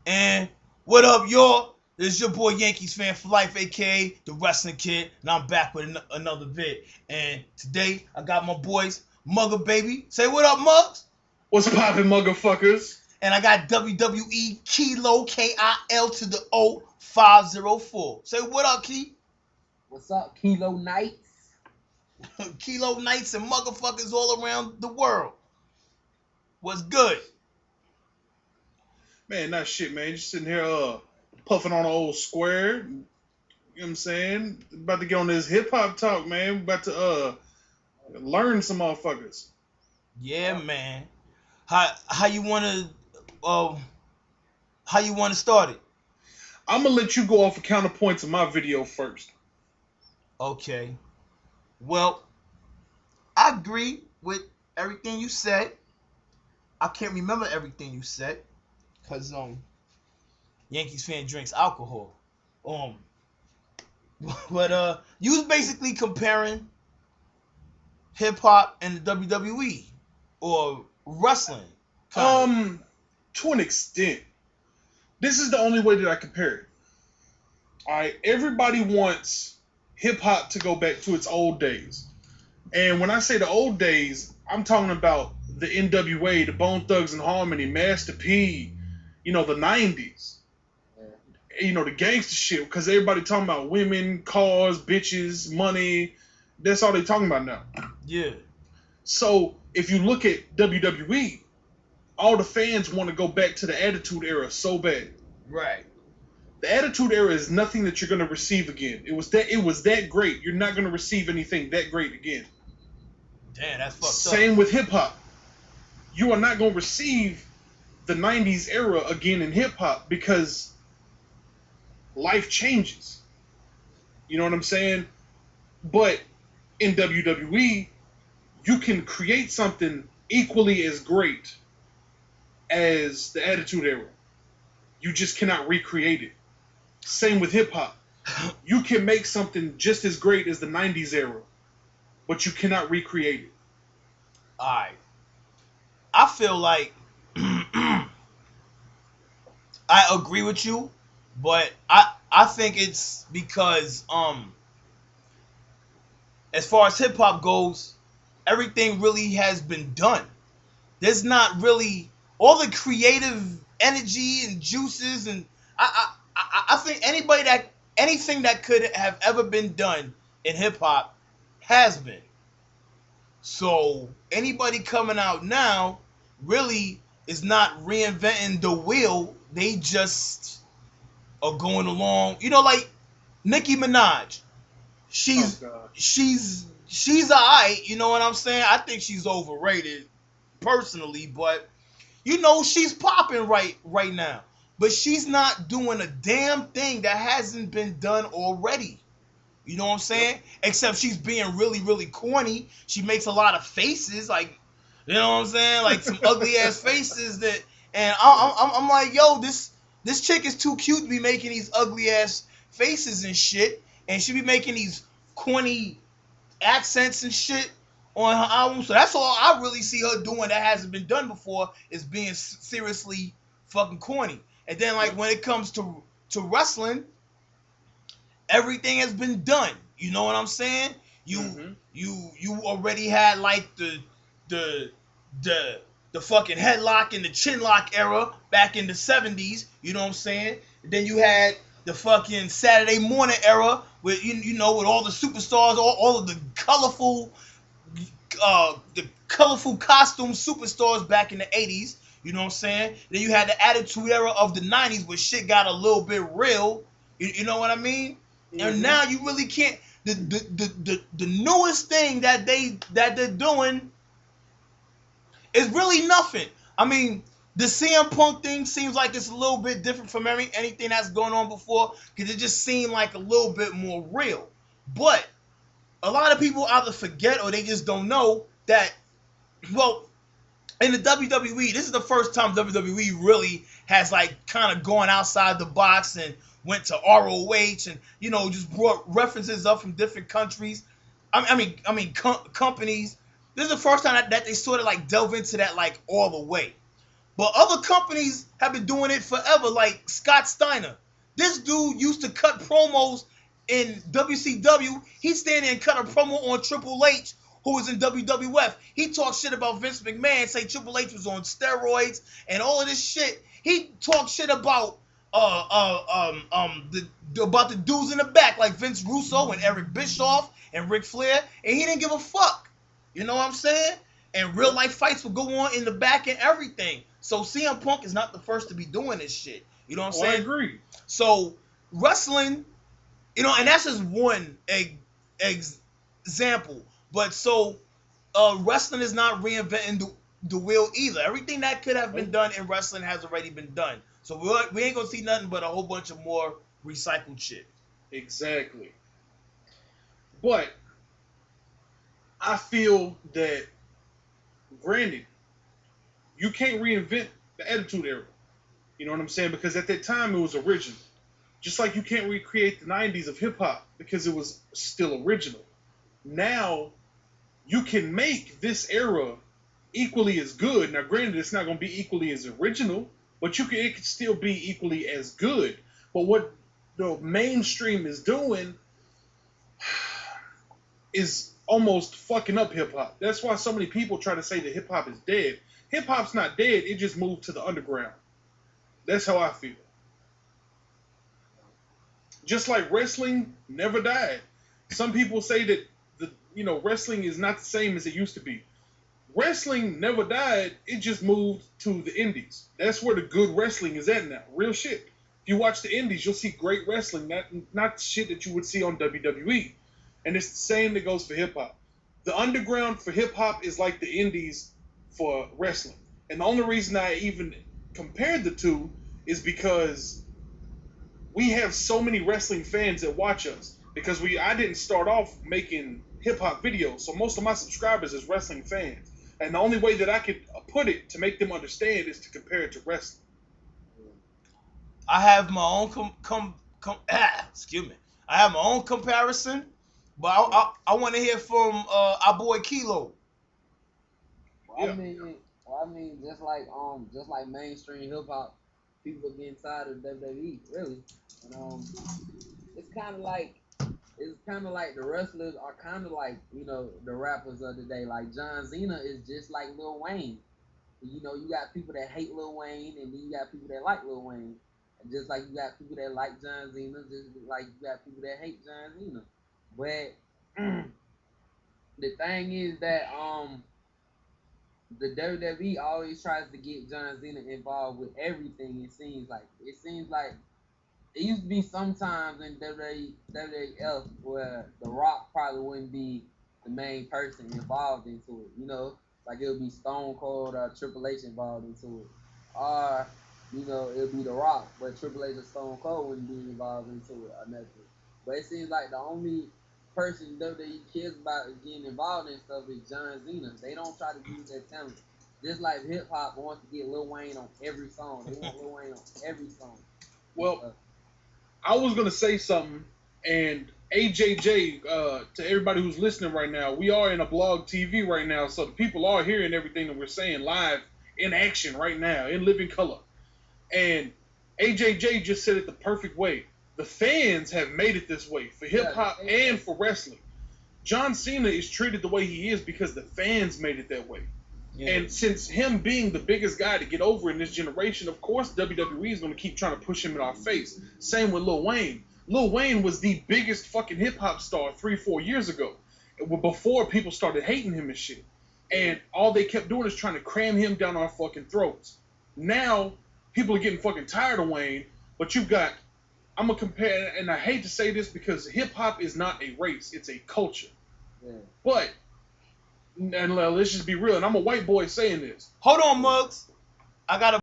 And what up, y'all? This is your boy Yankees fan for life, aka the Wrestling Kid, and I'm back with another vid. And today I got my boys Muggerbaby. Say what up, Mugs? What's poppin', motherfuckers? And I got WWE Kilo to the O504. Say what up, Key? What's up, Kilo Knights? Kilo Knights and motherfuckers all around the world. What's good? Man, not shit, man. Just sitting here puffing on an old square. You know what I'm saying? About to get on this hip hop talk, man. About to learn some motherfuckers. Yeah, man. How you wanna how you wanna start it? I'm gonna let you go off a counterpoints of my video first. Okay. Well, I agree with everything you said. I can't remember everything you said because Yankees fan drinks alcohol. Um, but you was basically comparing hip hop and the WWE or wrestling. Kinda. To an extent. This is the only way that I compare it. Alright, everybody wants hip hop to go back to its old days. And when I say the old days, I'm talking about the NWA, the Bone Thugs and Harmony, Master P, the 90s. The gangster shit, because everybody talking about women, cars, bitches, money. That's all they talking about now. Yeah. So if you look at WWE, all the fans want to go back to the Attitude Era so bad. Right. The Attitude Era is nothing that you're going to receive again. It was that great. You're not going to receive anything that great again. Damn, that's fucked up. Same with hip hop. You are not going to receive the 90s era again in hip hop because life changes. You know what I'm saying? But in WWE, you can create something equally as great as the Attitude Era. You just cannot recreate it. Same with hip hop. You can make something just as great as the 90s era, but you cannot recreate it. Alright. I feel like I agree with you, but I think it's because as far as hip hop goes, everything really has been done. There's not really all the creative energy and juices, and I think anything that could have ever been done in hip hop has been. So anybody coming out now really is not reinventing the wheel. They just are going along. Like Nicki Minaj. She's Oh, God. she's alright. You know what I'm saying? I think she's overrated personally, but she's popping right now. But she's not doing a damn thing that hasn't been done already. You know what I'm saying? Except she's being really, really corny. She makes a lot of faces, like, you know what I'm saying? Like some ugly ass faces and I'm like, yo, this chick is too cute to be making these ugly ass faces and shit, and she be making these corny accents and shit on her album. So that's all I really see her doing that hasn't been done before is being seriously fucking corny. And then like when it comes to wrestling, everything has been done. You know what I'm saying? You already had like the fucking headlock and the chin lock era back in the 70s. You know what I'm saying? And then you had the fucking Saturday morning era with with all the superstars, all of the colorful costume superstars back in the 80s. You know what I'm saying? Then you had the Attitude Era of the 90s where shit got a little bit real. You know what I mean? And now you really can't. The newest thing that they're doing is really nothing. I mean, the CM Punk thing seems like it's a little bit different from anything that's going on before because it just seemed like a little bit more real. But a lot of people either forget or they just don't know that, well, in the WWE, this is the first time WWE really has like kind of gone outside the box and went to ROH and just brought references up from different countries. Companies. This is the first time that they sort of like delve into that like all the way. But other companies have been doing it forever, like Scott Steiner. This dude used to cut promos in WCW. He stand there and cut a promo on Triple H, who was in WWF. He talked shit about Vince McMahon, say Triple H was on steroids and all of this shit. He talked shit about about the dudes in the back, like Vince Russo and Eric Bischoff and Ric Flair, and he didn't give a fuck. You know what I'm saying? And real life fights would go on in the back and everything. So CM Punk is not the first to be doing this shit. You know what I'm saying? I agree. So wrestling, you know, and that's just one example. But so wrestling is not reinventing the wheel either. Everything that could have been done in wrestling has already been done. So we ain't gonna see nothing but a whole bunch of more recycled shit. Exactly. But I feel that, granted, you can't reinvent the Attitude Era. You know what I'm saying? Because at that time it was original. Just like you can't recreate the 90s of hip hop because it was still original. Now you can make this era equally as good. Now, granted, it's not going to be equally as original, but it can still be equally as good. But what the mainstream is doing is almost fucking up hip hop. That's why so many people try to say that hip hop is dead. Hip hop's not dead. It just moved to the underground. That's how I feel. Just like wrestling never died. Some people say that wrestling is not the same as it used to be. Wrestling never died. It just moved to the indies. That's where the good wrestling is at now. Real shit. If you watch the indies, you'll see great wrestling, not shit that you would see on WWE. And it's the same that goes for hip hop. The underground for hip hop is like the indies for wrestling. And the only reason I even compared the two is because we have so many wrestling fans that watch us. Because I didn't start off making hip hop videos, so most of my subscribers is wrestling fans. And the only way that I could put it to make them understand is to compare it to wrestling. I have my own excuse me. I have my own comparison, but I want to hear from our boy Kilo. Well, I mean, just like mainstream hip hop, people are getting tired of WWE, really. And it's kind of like the wrestlers are kind of like the rappers of the day. Like John Cena is just like Lil Wayne. You got people that hate Lil Wayne, and then you got people that like Lil Wayne. And just like you got people that like John Cena, just like you got people that hate John Cena. But the thing is that the WWE always tries to get John Cena involved with everything. It seems like it used to be sometimes in WWF where The Rock probably wouldn't be the main person involved into it. Like it would be Stone Cold or Triple H involved into it, or it would be The Rock, but Triple H or Stone Cold wouldn't be involved into it or nothing. But it seems like the only person WWE cares about getting involved in stuff is John Cena. They don't try to use their talent. Just like hip hop wants to get Lil Wayne on every song. They want Lil Wayne on every song. Well, I was gonna say something, and AJJ, to everybody who's listening right now, we are in a blog TV right now, so the people are hearing everything that we're saying live in action right now, in living color. And AJJ just said it the perfect way. The fans have made it this way for hip hop and for wrestling. John Cena is treated the way he is because the fans made it that way. Yeah. And since him being the biggest guy to get over in this generation, of course WWE is going to keep trying to push him in our face. Same with Lil Wayne. Lil Wayne was the biggest fucking hip hop star 3-4 years ago, before people started hating him and shit. And all they kept doing is trying to cram him down our fucking throats. Now people are getting fucking tired of Wayne, but you've got, I'm gonna compare, and I hate to say this because hip hop is not a race, it's a culture. Yeah. But and let's just be real, and I'm a white boy saying this. Hold on, Muggs. I gotta